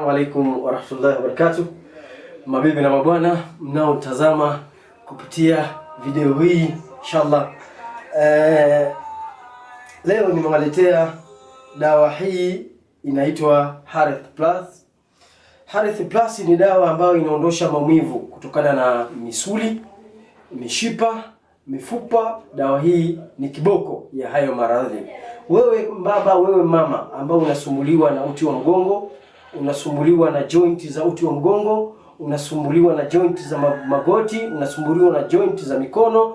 Assalamu alaikum warahmatullahi wabarakatuh. Mabibi na mabwana mnaotazama kupitia video hii inshallah. Leo nimewaletea dawa hii inaitwa Harith Plus. Harith Plus ni dawa ambayo inaondosha maumivu kutokana na misuli, mishipa, mifupa. Dawa hii ni kiboko ya hayo maradhi. Wewe baba, wewe mama ambao unasumbuliwa na uti wa mgongo, unasumbuliwa na joint za uti wa mgongo, unasumbuliwa na joint za magoti, unasumbuliwa na joint za mikono,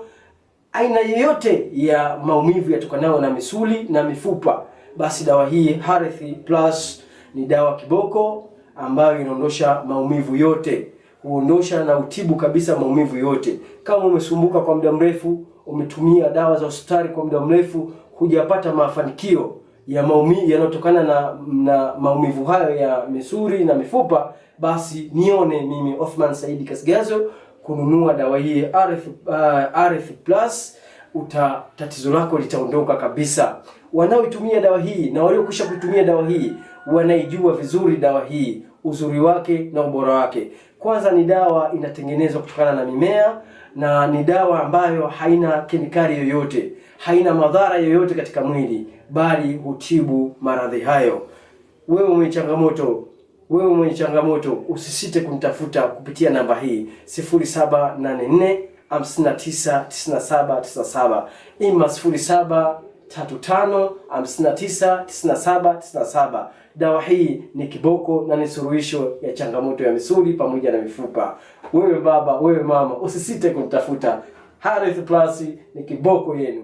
aina yoyote ya maumivu yatokanayo na misuli na mifupa, basi dawa hii Harith Plus ni dawa kiboko ambayo inaondosha maumivu yote. Huondosha na utibu kabisa maumivu yote. Kama umesumbuka kwa muda mrefu, umetumia dawa za hospitali kwa muda mrefu, hujapata mafanikio ya maumivu yanayotokana na maumivu hayo ya misuli na mifupa, basi nione mimi Othman Said Kasigazo kununua dawa hii Harith Plus. Tatizo lako litaondoka kabisa. Wanaoitumia dawa hii na waliokwisha kutumia dawa hii wanaijua vizuri dawa hii, uzuri wake na ubora wake. Kwanza ni dawa inatengenezwa kutokana na mimea, na ni dawa ambayo haina kemikali yoyote, haina madhara yoyote katika mwili, bali hutibu maradhi hayo. Wewe mwenye changamoto usisite kunitafuta kupitia namba hii 0784 599797, ima 0735 599797. Dawa hii ni kiboko na ni suluhisho ya changamoto ya misuli pamoja na mifupa. Wewe baba, wewe mama, usisite kunitafuta. Harith Plus ni kiboko yenu.